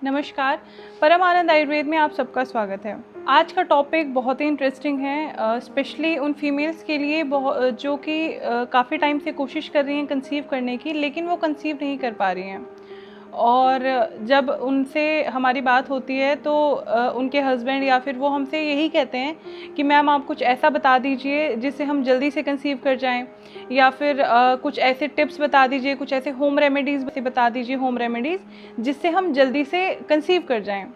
नमस्कार। परम आनंद आयुर्वेद में आप सबका स्वागत है। आज का टॉपिक बहुत ही इंटरेस्टिंग है, स्पेशली उन फीमेल्स के लिए जो कि काफ़ी टाइम से कोशिश कर रही हैं कंसीव करने की, लेकिन वो कंसीव नहीं कर पा रही हैं। और जब उनसे हमारी बात होती है तो उनके हस्बैंड या फिर वो हमसे यही कहते हैं कि मैम आप कुछ ऐसा बता दीजिए जिससे हम जल्दी से कंसीव कर जाएं, या फिर कुछ ऐसे टिप्स बता दीजिए, कुछ ऐसे होम रेमेडीज़ बता दीजिए, होम रेमेडीज़ जिससे हम जल्दी से कंसीव कर जाएं।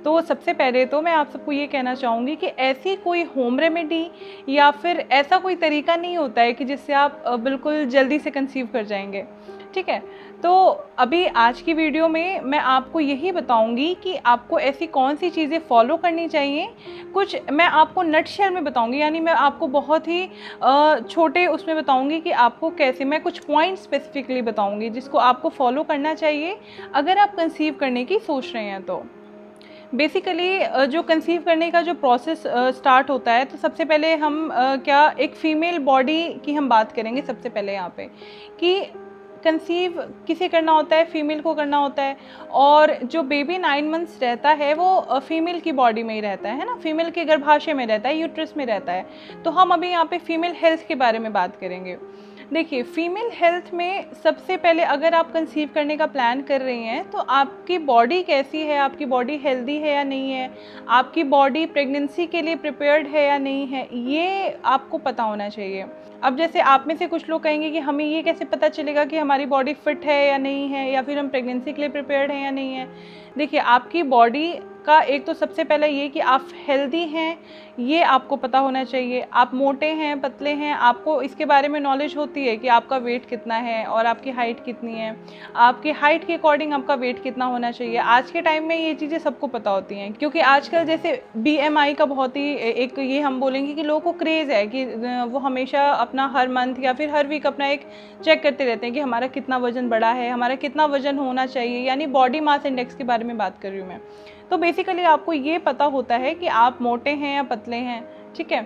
तो सबसे पहले तो मैं आप सबको ये कहना चाहूँगी कि ऐसी कोई होम रेमेडी या फिर ऐसा कोई तरीका नहीं होता है कि जिससे आप बिल्कुल जल्दी से कंसीव कर जाएंगे। ठीक है, तो अभी आज की वीडियो में मैं आपको यही बताऊंगी कि आपको ऐसी कौन सी चीज़ें फॉलो करनी चाहिए। कुछ मैं आपको नटशेल में बताऊंगी, यानी मैं आपको बहुत ही छोटे उसमें बताऊंगी कि आपको कैसे, मैं कुछ पॉइंट स्पेसिफिकली बताऊंगी जिसको आपको फॉलो करना चाहिए अगर आप कंसीव करने की सोच रहे हैं। तो बेसिकली जो कंसीव करने का जो प्रोसेस स्टार्ट होता है, तो सबसे पहले हम क्या एक फ़ीमेल बॉडी की हम बात करेंगे सबसे पहले यहाँ पे, कि कंसीव किसे करना होता है, फ़ीमेल को करना होता है। और जो बेबी 9 मंथ्स रहता है वो फ़ीमेल की बॉडी में ही रहता है ना, फ़ीमेल के गर्भाशय में रहता है, यूट्रस में रहता है। तो हम अभी यहाँ पे फ़ीमेल हेल्थ के बारे में बात करेंगे। देखिए, फ़ीमेल हेल्थ में सबसे पहले अगर आप कंसीव करने का प्लान कर रही हैं तो आपकी बॉडी कैसी है, आपकी बॉडी हेल्दी है या नहीं है, आपकी बॉडी प्रेगनेंसी के लिए प्रिपेयर्ड है या नहीं है, ये आपको पता होना चाहिए। अब जैसे आप में से कुछ लोग कहेंगे कि हमें ये कैसे पता चलेगा कि हमारी बॉडी फिट है या नहीं है, या फिर हम प्रेगनेंसी के लिए प्रिपेयर्ड हैं या नहीं है। देखिए, आपकी बॉडी का एक तो सबसे पहले ये कि आप हेल्दी हैं, ये आपको पता होना चाहिए। आप मोटे हैं, पतले हैं, आपको इसके बारे में नॉलेज होती है कि आपका वेट कितना है और आपकी हाइट कितनी है, आपकी हाइट के अकॉर्डिंग आपका वेट कितना होना चाहिए। आज के टाइम में ये चीज़ें सबको पता होती हैं, क्योंकि आजकल जैसे BMI का बहुत ही एक ये हम बोलेंगे कि लोगों को क्रेज़ है कि वो हमेशा अपना हर मंथ या फिर हर वीक अपना एक चेक करते रहते हैं कि हमारा कितना वज़न बढ़ा है, हमारा कितना वज़न होना चाहिए, यानी बॉडी मास इंडेक्स के बारे में बात कर रही हूँ मैं। तो बेसिकली आपको ये पता होता है कि आप मोटे हैं या पतले हैं। ठीक है,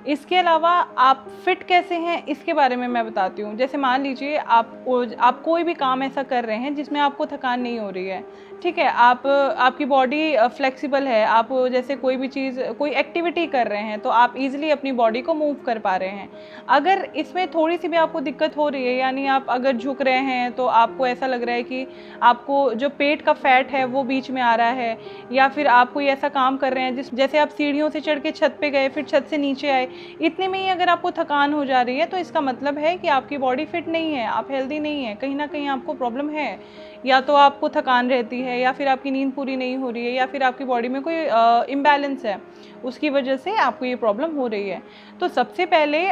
इसके अलावा आप फिट कैसे हैं इसके बारे में मैं बताती हूँ। जैसे मान लीजिए आप कोई भी काम ऐसा कर रहे हैं जिसमें आपको थकान नहीं हो रही है। ठीक है, आपकी बॉडी फ्लेक्सिबल है, आप जैसे कोई भी चीज़, कोई एक्टिविटी कर रहे हैं तो आप इजीली अपनी बॉडी को मूव कर पा रहे हैं। अगर इसमें थोड़ी सी भी आपको दिक्कत हो रही है, यानी आप अगर झुक रहे हैं तो आपको ऐसा लग रहा है कि आपको जो पेट का फैट है वो बीच में आ रहा है, या फिर आप कोई ऐसा काम कर रहे हैं जैसे आप सीढ़ियों से चढ़ के छत पे गए, फिर छत से नीचे आए, इतने में ही अगर आपको थकान हो जा रही है, तो इसका मतलब है कि आपकी बॉडी फिट नहीं है, आप हेल्दी नहीं है, कहीं ना कहीं आपको प्रॉब्लम है। या तो आपको थकान रहती है, या फिर आपकी नींद पूरी नहीं हो रही है, या फिर आपकी बॉडी में कोई इम्बैलेंस है, उसकी वजह से आपको ये प्रॉब्लम हो रही है। तो सबसे पहले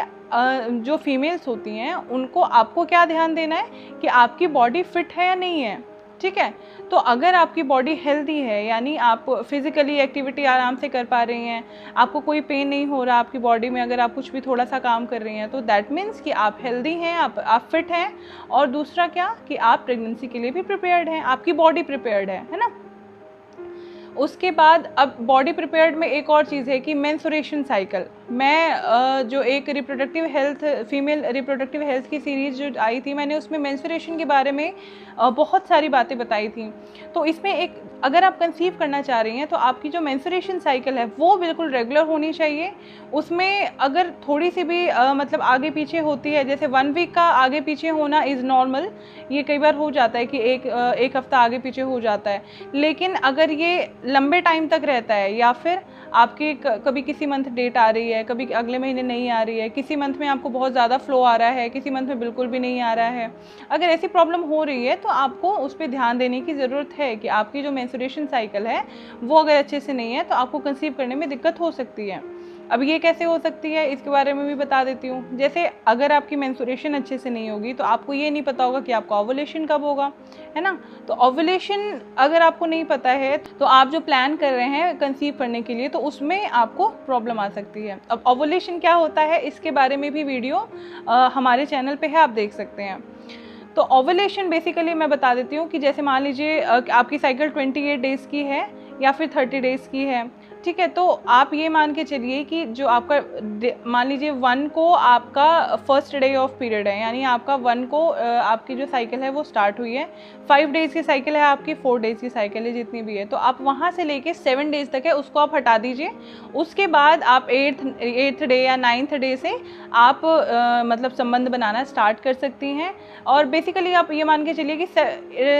जो फीमेल्स होती हैं उनको आपको क्या ध्यान देना है कि आपकी बॉडी फिट है या नहीं है। ठीक है, तो अगर आपकी बॉडी हेल्दी है, यानी आप फिज़िकली एक्टिविटी आराम से कर पा रही हैं, आपको कोई पेन नहीं हो रहा आपकी बॉडी में, अगर आप कुछ भी थोड़ा सा काम कर रही हैं, तो दैट मीन्स कि आप हेल्दी हैं, आप फिट हैं। और दूसरा क्या कि आप प्रेगनेंसी के लिए भी प्रिपेयर्ड हैं, आपकी बॉडी प्रिपेयर्ड है ना। उसके बाद अब बॉडी प्रिपेयर्ड में एक और चीज़ है कि मेंस्ट्रुएशन साइकिल। मैं जो एक reproductive health, female reproductive health की सीरीज़ जो आई थी, मैंने उसमें मेंस्ट्रुएशन के बारे में बहुत सारी बातें बताई थी। तो इसमें एक, अगर आप कंसीव करना चाह रही हैं तो आपकी जो मेंस्ट्रुएशन साइकिल है वो बिल्कुल रेगुलर होनी चाहिए। उसमें अगर थोड़ी सी भी मतलब आगे पीछे होती है, जैसे 1 वीक का आगे पीछे होना इज़ नॉर्मल, ये कई बार हो जाता है कि एक हफ्ता आगे पीछे हो जाता है। लेकिन अगर ये लंबे टाइम तक रहता है, या फिर आपकी कभी किसी मंथ डेट आ रही है, कभी अगले महीने नहीं आ रही है, किसी मंथ में आपको बहुत ज़्यादा फ्लो आ रहा है, किसी मंथ में बिल्कुल भी नहीं आ रहा है, अगर ऐसी प्रॉब्लम हो रही है तो आपको उस पर ध्यान देने की ज़रूरत है कि आपकी जो मेंस्ट्रुएशन साइकिल है वो अगर अच्छे से नहीं है तो आपको कंसीव करने में दिक्कत हो सकती है। अब ये कैसे हो सकती है इसके बारे में भी बता देती हूँ। जैसे अगर आपकी मेंस्ट्रुएशन अच्छे से नहीं होगी तो आपको ये नहीं पता होगा कि आपका ओवुलेशन कब होगा, है ना। तो ओवुलेशन अगर आपको नहीं पता है तो आप जो प्लान कर रहे हैं कंसीव करने के लिए, तो उसमें आपको प्रॉब्लम आ सकती है। अब ओवुलेशन क्या होता है इसके बारे में भी वीडियो हमारे चैनल पे है, आप देख सकते हैं। तो ओवुलेशन बेसिकली मैं बता देती हूँ कि जैसे मान लीजिए आपकी साइकिल 28 डेज़ की है या फिर 30 डेज़ की है। ठीक है, तो आप ये मान के चलिए कि जो आपका मान लीजिए 1 को आपका फर्स्ट डे ऑफ पीरियड है, यानी आपका 1 को आपकी जो साइकिल है वो स्टार्ट हुई है, 5 डेज़ की साइकिल है आपकी, 4 डेज़ की साइकिल है, जितनी भी है, तो आप वहाँ से लेके 7 डेज़ तक है उसको आप हटा दीजिए। उसके बाद आप 8th डे या 9th डे से आप मतलब संबंध बनाना स्टार्ट कर सकती हैं। और बेसिकली आप ये मान के चलिए कि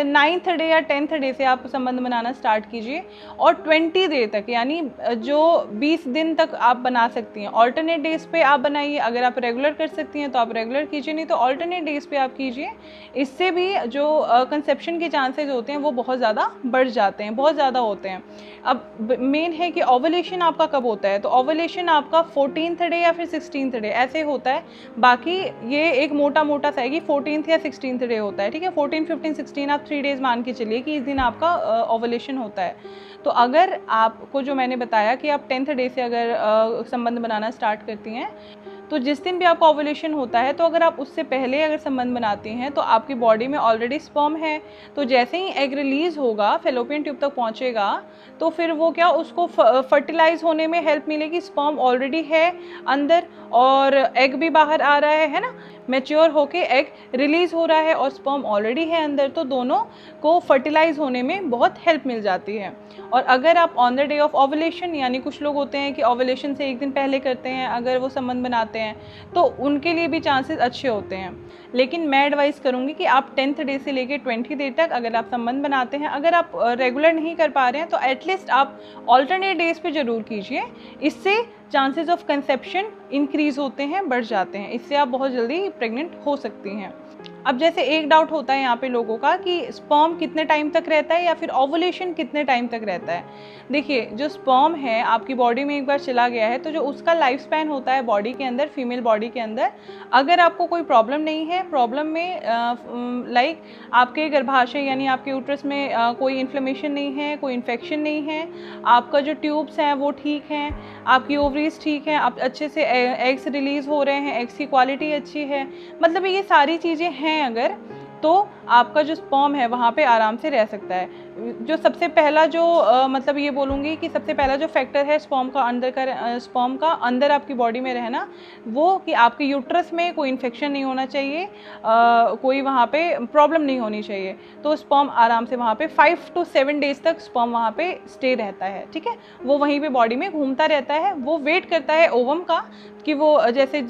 9th डे या 10th डे से आप संबंध बनाना स्टार्ट कीजिए, और 20 डे तक, यानी जो 20 दिन तक आप बना सकती हैं। ऑल्टरनेट डेज पे आप बनाइए, अगर आप रेगुलर कर सकती हैं तो आप रेगुलर कीजिए, नहीं तो ऑल्टरनेट डेज पे आप कीजिए। इससे भी जो कंसेप्शन के चांसेस होते हैं वो बहुत ज़्यादा बढ़ जाते हैं, बहुत ज़्यादा होते हैं। अब मेन है कि ओवुलेशन आपका कब होता है, तो ओवुलेशन आपका 14th डे या फिर 16th डे ऐसे होता है। बाकी ये एक मोटा मोटा सा है कि 14th या 16th डे होता है, ठीक है। 14, 15, 16 आप 3 डेज़ मान के चलिए कि इस दिन आपका ओवुलेशन होता है। तो अगर आपको जो मैंने बताया कि आप 10th डे से अगर संबंध बनाना स्टार्ट करती हैं, तो जिस दिन भी आपका ओवुलेशन होता है, तो अगर आप उससे पहले अगर संबंध बनाती हैं तो आपकी बॉडी में ऑलरेडी स्पर्म है, तो जैसे ही एग रिलीज़ होगा, फैलोपियन ट्यूब तक पहुंचेगा, तो फिर वो क्या, उसको फर्टिलाइज होने में हेल्प मिलेगी। स्पर्म ऑलरेडी है अंदर और एग भी बाहर आ रहा है ना, मैच्योर होके एग रिलीज़ हो रहा है और स्पर्म ऑलरेडी है अंदर, तो दोनों को फर्टिलाइज होने में बहुत हेल्प मिल जाती है। और अगर आप on the day of ovulation, यानी कुछ लोग होते हैं कि ओवुलेशन से एक दिन पहले करते हैं, अगर वो संबंध बनाते हैं तो उनके लिए भी चांसेस अच्छे होते हैं। लेकिन मैं एडवाइस करूँगी कि आप 10th डे से लेके 20 डे तक अगर आप संबंध बनाते हैं, अगर आप रेगुलर नहीं कर पा रहे हैं तो एटलीस्ट आप ऑल्टरनेट डेज पे ज़रूर कीजिए। इससे चांसेस ऑफ कंसेप्शन इंक्रीज़ होते हैं, बढ़ जाते हैं, इससे आप बहुत जल्दी प्रेग्नेंट हो सकती हैं। अब जैसे एक डाउट होता है यहाँ पे लोगों का कि स्पर्म कितने टाइम तक रहता है या फिर ओवुलेशन कितने टाइम तक रहता है। देखिए, जो स्पर्म है आपकी बॉडी में एक बार चला गया है, तो जो उसका लाइफ स्पैन होता है बॉडी के अंदर, फीमेल बॉडी के अंदर, अगर आपको कोई प्रॉब्लम नहीं है, प्रॉब्लम में लाइक आपके गर्भाशय यानी आपके यूट्रस में कोई इन्फ्लेमेशन नहीं है, कोई इन्फेक्शन नहीं है, आपका जो ट्यूब्स हैं वो ठीक हैं, आपकी ओवरीज ठीक हैं, आप अच्छे से एग्स रिलीज़ हो रहे हैं, एग्स की क्वालिटी अच्छी है, मतलब ये सारी चीज़ें हैं अगर, तो आपका जो स्पर्म है वहाँ पे आराम से रह सकता है। जो सबसे पहला जो मतलब ये बोलूँगी कि सबसे पहला जो फैक्टर है स्पर्म का अंदर आपकी बॉडी में रहना, वो कि आपके यूट्रस में कोई इन्फेक्शन नहीं होना चाहिए, कोई वहाँ पे प्रॉब्लम नहीं होनी चाहिए, तो स्पर्म आराम से वहाँ पे 5 to 7 डेज़ तक स्पर्म वहाँ पे स्टे रहता है, ठीक है। वो वहीं पे बॉडी में घूमता रहता है, वो वेट करता है ओवम का कि वो जैसे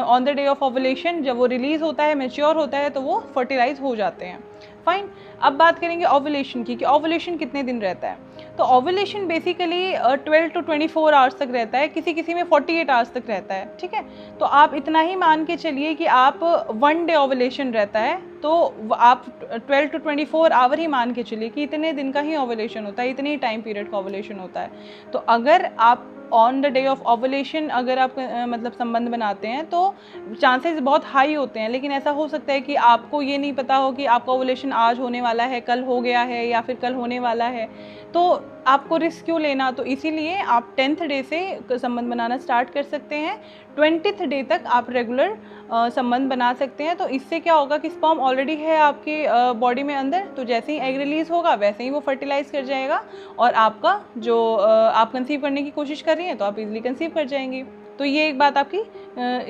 on the day of ovulation जब वो रिलीज़ होता है, मैच्योर होता है, तो वो फर्टिलाइज हो जाते हैं। फाइन, अब बात करेंगे ओवुलेशन की कि ओवुलेशन कितने दिन रहता है। तो ओवुलेशन बेसिकली 12 to 24 आवर्स तक रहता है, किसी किसी में 48 आवर्स तक रहता है, ठीक है। तो आप इतना ही मान के चलिए कि आप 1 डे ओवुलेशन रहता है, तो आप 12 to 24 आवर ही मान के चलिए कि इतने दिन का ही ओवुलेशन होता है, इतने ही टाइम पीरियड का ओवुलेशन होता है। तो अगर आप on the day of ovulation अगर आप मतलब संबंध बनाते हैं तो चांसेस बहुत हाई होते हैं, लेकिन ऐसा हो सकता है कि आपको ये नहीं पता हो कि आपका ओवुलेशन आज होने वाला है, कल हो गया है या फिर कल होने वाला है, तो आपको रिस्क क्यों लेना। तो इसीलिए आप 10th डे से संबंध बनाना स्टार्ट कर सकते हैं, 20th डे तक आप रेगुलर संबंध बना सकते हैं। तो इससे क्या होगा कि स्पर्म ऑलरेडी है आपके बॉडी में अंदर, तो जैसे ही एग रिलीज़ होगा वैसे ही वो फर्टिलाइज कर जाएगा और आपका जो आप कंसीव करने की कोशिश कर रही हैं तो आप इजीली कंसीव कर जाएंगी। तो ये एक बात आपकी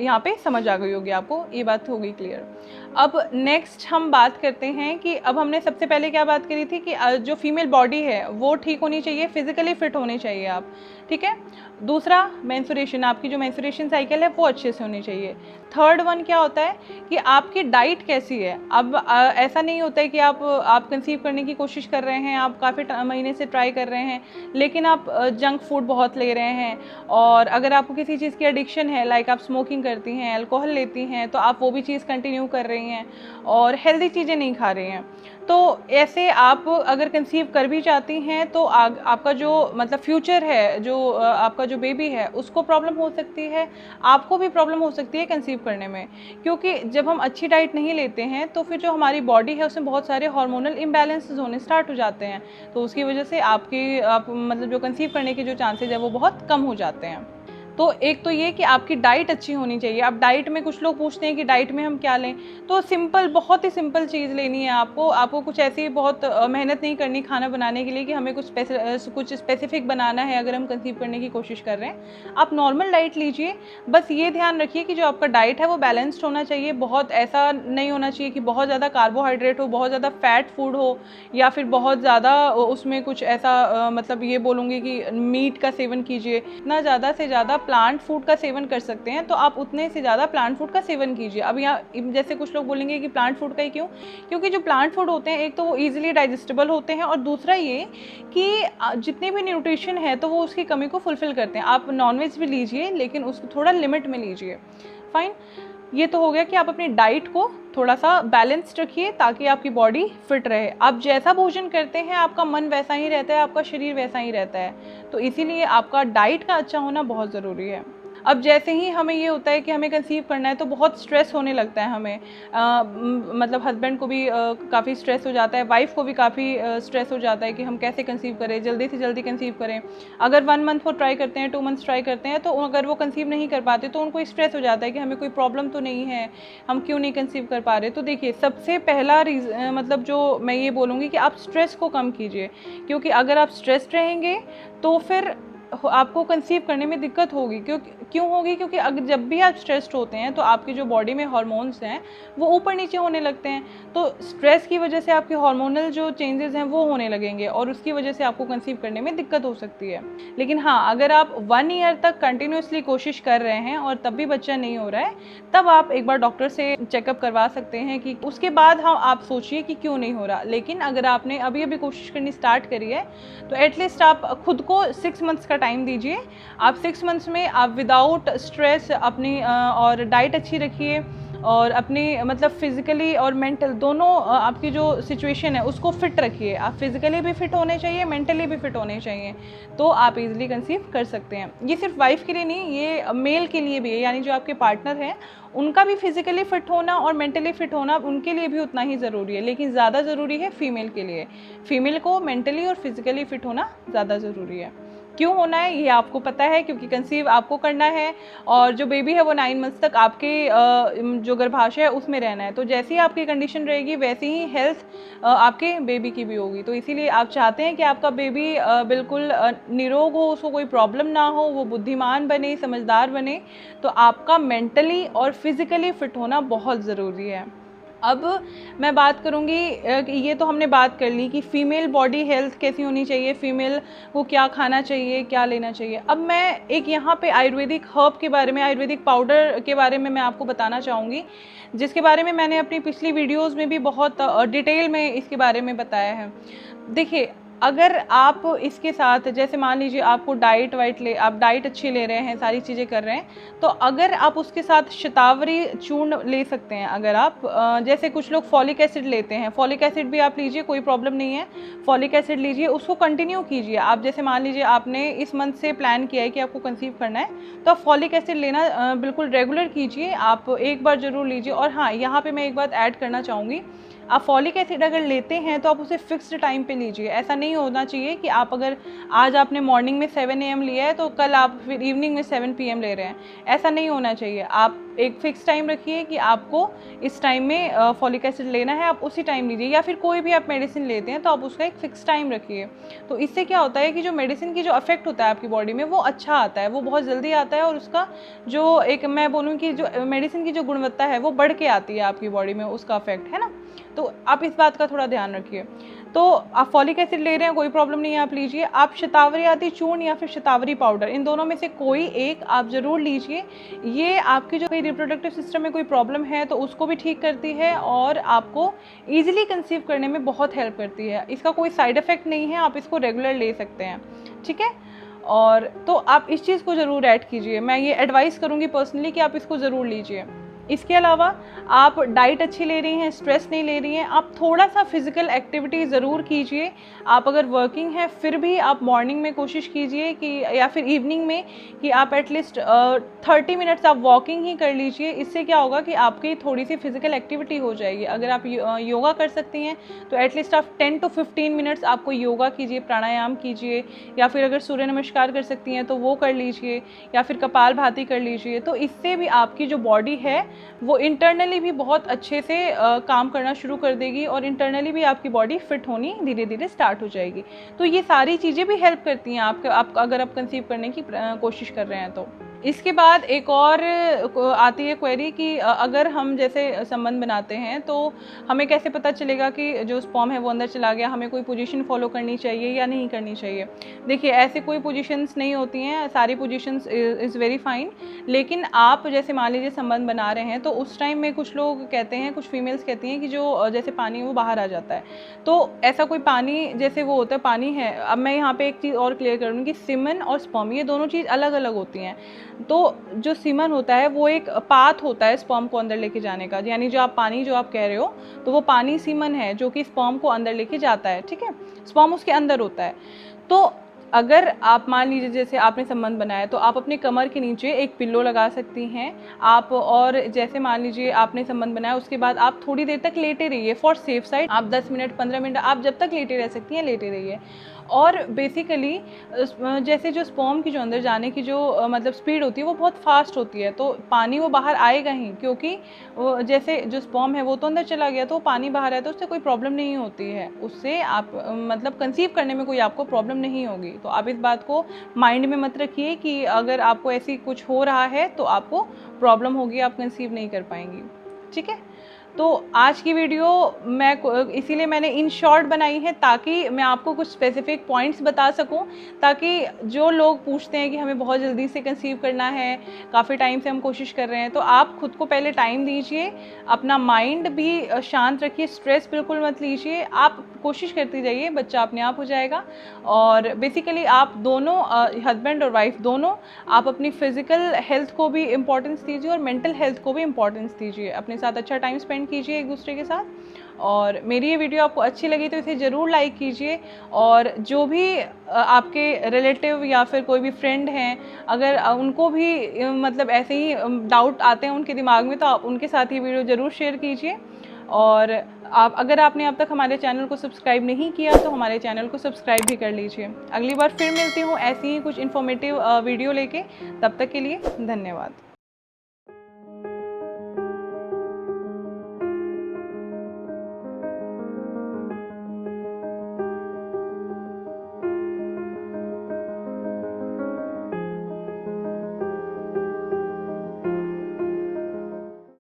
यहाँ पे समझ आ गई होगी, आपको ये बात हो गई क्लियर। अब नेक्स्ट हम बात करते हैं कि अब हमने सबसे पहले क्या बात करी थी कि जो फीमेल बॉडी है वो ठीक होनी चाहिए, फिजिकली फिट होने चाहिए आप, ठीक है। दूसरा मेंस्ट्रुएशन, आपकी जो मेंस्ट्रुएशन साइकिल है वो अच्छे से होनी चाहिए। थर्ड वन क्या होता है कि आपकी डाइट कैसी है। अब ऐसा नहीं होता है कि आप कंसीव करने की कोशिश कर रहे हैं, आप काफ़ी महीने से ट्राई कर रहे हैं, लेकिन आप जंक फूड बहुत ले रहे हैं, और अगर आपको किसी चीज़ की एडिक्शन है, लाइक आप स्मोकिंग करती हैं, अल्कोहल लेती हैं, तो आप वो भी चीज़ कंटिन्यू कर रही हैं और हेल्दी चीज़ें नहीं खा रही हैं, तो ऐसे आप अगर कंसीव कर भी चाहती हैं तो आपका जो मतलब फ्यूचर है, जो आपका जो बेबी है उसको प्रॉब्लम हो सकती है, आपको भी प्रॉब्लम हो सकती है कंसीव करने में, क्योंकि जब हम अच्छी डाइट नहीं लेते हैं तो फिर जो हमारी बॉडी है उसमें बहुत सारे हार्मोनल इम्बैलेंसेस होने स्टार्ट हो जाते हैं, तो उसकी वजह से आप मतलब जो कंसीव करने के जो चांसेज है वो बहुत कम हो जाते हैं। तो एक तो ये कि आपकी डाइट अच्छी होनी चाहिए। अब डाइट में कुछ लोग पूछते हैं कि डाइट में हम क्या लें, तो सिंपल, बहुत ही सिंपल चीज़ लेनी है आपको कुछ ऐसी बहुत मेहनत नहीं करनी खाना बनाने के लिए कि हमें कुछ स्पेसिफिक बनाना है अगर हम कंसीव करने की कोशिश कर रहे हैं। आप नॉर्मल डाइट लीजिए, बस ये ध्यान रखिए कि जो आपका डाइट है वो बैलेंस्ड होना चाहिए। बहुत ऐसा नहीं होना चाहिए कि बहुत ज़्यादा कार्बोहाइड्रेट हो, बहुत ज़्यादा फैट फूड हो, या फिर बहुत ज़्यादा उसमें कुछ ऐसा मतलब ये बोलूँगी कि मीट का सेवन कीजिए। इतना ज़्यादा से ज़्यादा प्लांट फूड का सेवन कर सकते हैं तो आप उतने से ज़्यादा प्लांट फूड का सेवन कीजिए। अब यहाँ जैसे कुछ लोग बोलेंगे कि प्लांट फूड का ही क्यों, क्योंकि जो प्लांट फूड होते हैं एक तो वो ईजिली डाइजेस्टेबल होते हैं, और दूसरा ये कि जितने भी न्यूट्रिशन है तो वो उसकी कमी को फुलफिल करते हैं। आप नॉनवेज भी लीजिए लेकिन उसको थोड़ा लिमिट में लीजिए। फाइन, ये तो हो गया कि आप अपनी डाइट को थोड़ा सा बैलेंस्ड रखिए ताकि आपकी बॉडी फिट रहे। आप जैसा भोजन करते हैं आपका मन वैसा ही रहता है, आपका शरीर वैसा ही रहता है, तो इसीलिए आपका डाइट का अच्छा होना बहुत ज़रूरी है। अब जैसे ही हमें ये होता है कि हमें कंसीव करना है तो बहुत स्ट्रेस होने लगता है हमें, मतलब हस्बैंड को भी काफ़ी स्ट्रेस हो जाता है, वाइफ को भी काफ़ी स्ट्रेस हो जाता है कि हम कैसे कंसीव करें, जल्दी से जल्दी कंसीव करें। अगर 1 मंथ वो ट्राई करते हैं, 2 मंथ्स ट्राई करते हैं, तो अगर वो कंसीव नहीं कर पाते तो उनको स्ट्रेस हो जाता है कि हमें कोई प्रॉब्लम तो नहीं है, हम क्यों नहीं कंसीव कर पा रहे। तो देखिए, सबसे पहला मतलब जो मैं ये बोलूँगी कि आप स्ट्रेस को कम कीजिए, क्योंकि अगर आप स्ट्रेस्ड रहेंगे तो फिर आपको कंसीव करने में दिक्कत होगी। क्यों होगी, क्योंकि अगर जब भी आप स्ट्रेस्ड होते हैं तो आपकी जो बॉडी में हार्मोन्स हैं वो ऊपर नीचे होने लगते हैं, तो स्ट्रेस की वजह से आपके हार्मोनल जो चेंजेस हैं वो होने लगेंगे और उसकी वजह से आपको कंसीव करने में दिक्कत हो सकती है। लेकिन हाँ, अगर आप 1 ईयर तक कंटिन्यूसली कोशिश कर रहे हैं और तब भी बच्चा नहीं हो रहा है, तब आप एक बार डॉक्टर से चेकअप करवा सकते हैं कि उसके बाद आप सोचिए कि क्यों नहीं हो रहा। लेकिन अगर आपने अभी अभी कोशिश करनी स्टार्ट करी है तो एटलीस्ट आप खुद को 6 मंथ्स का टाइम दीजिए। आप 6 मंथ्स में आप विदाउट स्ट्रेस अपनी और डाइट अच्छी रखिए और अपनी मतलब फिज़िकली और मेंटल दोनों आपकी जो सिचुएशन है उसको फिट रखिए। आप फिज़िकली भी फिट होने चाहिए, मेंटली भी फिट होने चाहिए, तो आप इजीली कंसीव कर सकते हैं। ये सिर्फ वाइफ के लिए नहीं, ये मेल के लिए भी है, यानी जो आपके पार्टनर हैं उनका भी फिज़िकली फ़िट होना और मेंटली फ़िट होना उनके लिए भी उतना ही ज़रूरी है। लेकिन ज़्यादा ज़रूरी है फीमेल के लिए। फीमेल को मेंटली और फिज़िकली फ़िट होना ज़्यादा ज़रूरी है। क्यों होना है ये आपको पता है, क्योंकि कंसीव आपको करना है और जो बेबी है वो 9 मंथ्स तक आपके जो गर्भाशय है उसमें रहना है। तो जैसी आपकी कंडीशन रहेगी वैसी ही हेल्थ आपके बेबी की भी होगी। तो इसीलिए आप चाहते हैं कि आपका बेबी बिल्कुल निरोग हो, उसको कोई प्रॉब्लम ना हो, वो बुद्धिमान बने, समझदार बने, तो आपका मेंटली और फिज़िकली फ़िट होना बहुत ज़रूरी है। अब मैं बात करूँगी कि ये तो हमने बात कर ली कि फ़ीमेल बॉडी हेल्थ कैसी होनी चाहिए, फ़ीमेल को क्या खाना चाहिए, क्या लेना चाहिए। अब मैं एक यहाँ पे आयुर्वेदिक हर्ब के बारे में, आयुर्वेदिक पाउडर के बारे में मैं आपको बताना चाहूँगी, जिसके बारे में मैंने अपनी पिछली वीडियोज़ में भी बहुत डिटेल में इसके बारे में बताया है। देखिए, अगर आप इसके साथ, जैसे मान लीजिए आपको आप डाइट अच्छी ले रहे हैं, सारी चीज़ें कर रहे हैं, तो अगर आप उसके साथ शतावरी चूर्ण ले सकते हैं। अगर आप जैसे कुछ लोग फॉलिक एसिड लेते हैं, फॉलिक एसिड भी आप लीजिए, कोई प्रॉब्लम नहीं है। फॉलिक एसिड लीजिए, उसको कंटिन्यू कीजिए। आप जैसे मान लीजिए आपने इस मंथ से प्लान किया है कि आपको कंसीव करना है, तो आप फॉलिक एसिड लेना बिल्कुल रेगुलर कीजिए, आप एक बार ज़रूर लीजिए। और हाँ, यहाँ पर मैं एक बात ऐड करना चाहूँगी, आप फॉलिक एसिड अगर लेते हैं तो आप उसे फिक्स्ड टाइम पे लीजिए। ऐसा नहीं होना चाहिए कि आप अगर आज आपने मॉर्निंग में 7 AM लिया है तो कल आप फिर इवनिंग में 7 PM ले रहे हैं, ऐसा नहीं होना चाहिए। आप एक फ़िक्स टाइम रखिए कि आपको इस टाइम में फॉलिक एसिड लेना है, आप उसी टाइम लीजिए। या फिर कोई भी आप मेडिसिन लेते हैं तो आप उसका एक फ़िक्स टाइम रखिए। तो इससे क्या होता है कि जो मेडिसिन की जो इफ़ेक्ट होता है आपकी बॉडी में वो अच्छा आता है, वो बहुत जल्दी आता है, और उसका जो एक मैं बोलूँ कि जो मेडिसिन की जो गुणवत्ता है वो बढ़ के आती है आपकी बॉडी में, उसका इफ़ेक्ट है ना। तो आप इस बात का थोड़ा ध्यान रखिए। तो आप फॉलिक एसिड ले रहे हैं, कोई प्रॉब्लम नहीं है, आप लीजिए। आप शतावरी आदि चूर्ण या फिर शतावरी पाउडर, इन दोनों में से कोई एक आप ज़रूर लीजिए। ये आपकी जो रिप्रोडक्टिव सिस्टम में कोई प्रॉब्लम है तो उसको भी ठीक करती है और आपको ईजिली कंसीव करने में बहुत हेल्प करती है। इसका कोई साइड इफ़ेक्ट नहीं है, आप इसको रेगुलर ले सकते हैं, ठीक है। और तो आप इस चीज़ को ज़रूर ऐड कीजिए। मैं ये एडवाइस करूँगी पर्सनली कि आप इसको ज़रूर लीजिए। इसके अलावा आप डाइट अच्छी ले रही हैं, स्ट्रेस नहीं ले रही हैं, आप थोड़ा सा फिजिकल एक्टिविटी ज़रूर कीजिए। आप अगर वर्किंग हैं फिर भी आप मॉर्निंग में कोशिश कीजिए कि या फिर इवनिंग में कि आप एटलीस्ट 30 मिनट्स आप वॉकिंग ही कर लीजिए। इससे क्या होगा कि आपकी थोड़ी सी फिजिकल एक्टिविटी हो जाएगी। अगर आप योगा कर सकती हैं तो एटलीस्ट आप 10 to 15 मिनट्स आपको योगा कीजिए, प्राणायाम कीजिए, या फिर अगर सूर्य नमस्कार कर सकती हैं तो वो कर लीजिए, या फिर कपालभाति कर लीजिए। तो इससे भी आपकी जो बॉडी है वो इंटरनली भी बहुत अच्छे से काम करना शुरू कर देगी और इंटरनली भी आपकी बॉडी फिट होनी धीरे धीरे स्टार्ट हो जाएगी। तो ये सारी चीज़ें भी हेल्प करती हैं आप अगर आप कंसीव करने की कोशिश कर रहे हैं तो। इसके बाद एक और आती है क्वेरी कि अगर हम जैसे संबंध बनाते हैं तो हमें कैसे पता चलेगा कि जो स्पर्म है वो अंदर चला गया, हमें कोई पोजीशन फॉलो करनी चाहिए या नहीं करनी चाहिए। देखिए, ऐसे कोई पोजीशंस नहीं होती हैं, सारी पोजीशंस इज़ वेरी फाइन। लेकिन आप जैसे मान लीजिए संबंध बना रहे हैं तो उस टाइम में कुछ लोग कहते हैं, कुछ फीमेल्स कहती हैं कि जो जैसे पानी वो बाहर आ जाता है, तो ऐसा कोई पानी जैसे वो होता है पानी है। अब मैं यहाँ पे एक चीज़ और क्लियर करूँगी कि सीमन और स्पर्म ये दोनों चीज़ अलग अलग होती हैं। तो जो सीमन होता है वो एक पाथ होता है स्पर्म को अंदर लेके जाने का, यानी जो आप पानी जो आप कह रहे हो तो वो पानी सीमन है जो कि स्पर्म को अंदर लेके जाता है, ठीक है। स्पर्म उसके अंदर होता है। तो अगर आप मान लीजिए जैसे आपने संबंध बनाया तो आप अपने कमर के नीचे एक पिल्लो लगा सकती हैं आप, और जैसे मान लीजिए आपने संबंध बनाया उसके बाद आप थोड़ी देर तक लेटे रहिए फॉर सेफ साइड। आप 10 मिनट 15 मिनट आप जब तक लेटे रह सकती हैं लेटे रहिए। और बेसिकली जैसे जो स्पर्म की जो अंदर जाने की जो मतलब स्पीड होती है वो बहुत फास्ट होती है, तो पानी वो बाहर आएगा ही, क्योंकि वो जैसे जो स्पर्म है वो तो अंदर चला गया तो पानी बाहर आया तो उससे कोई प्रॉब्लम नहीं होती है, उससे आप मतलब कंसीव करने में कोई आपको प्रॉब्लम नहीं होगी। तो आप इस बात को माइंड में मत रखिए कि अगर आपको ऐसी कुछ हो रहा है तो आपको प्रॉब्लम होगी, आप कंसीव नहीं कर पाएंगी, ठीक है। तो आज की वीडियो मैं इसीलिए मैंने इन शॉर्ट बनाई है ताकि मैं आपको कुछ स्पेसिफिक पॉइंट्स बता सकूं, ताकि जो लोग पूछते हैं कि हमें बहुत जल्दी से कंसीव करना है, काफ़ी टाइम से हम कोशिश कर रहे हैं, तो आप खुद को पहले टाइम दीजिए, अपना माइंड भी शांत रखिए, स्ट्रेस बिल्कुल मत लीजिए, आप कोशिश करती जाइए, बच्चा अपने आप हो जाएगा। और बेसिकली आप दोनों हस्बैंड और वाइफ दोनों आप अपनी फिजिकल हेल्थ को भी इम्पोर्टेंस दीजिए और मेंटल हेल्थ को भी इम्पोर्टेंस दीजिए, अपने साथ अच्छा टाइम स्पेंड कीजिए एक दूसरे के साथ। और मेरी ये वीडियो आपको अच्छी लगी तो इसे ज़रूर लाइक कीजिए, और जो भी आपके रिलेटिव या फिर कोई भी फ्रेंड हैं अगर उनको भी मतलब ऐसे ही डाउट आते हैं उनके दिमाग में तो आप उनके साथ ये वीडियो ज़रूर शेयर कीजिए। और अगर आपने अब तक हमारे चैनल को सब्सक्राइब नहीं किया तो हमारे चैनल को सब्सक्राइब भी कर लीजिए। अगली बार फिर मिलती हूँ ऐसी ही कुछ इन्फॉर्मेटिव वीडियो लेके, तब तक के लिए धन्यवाद।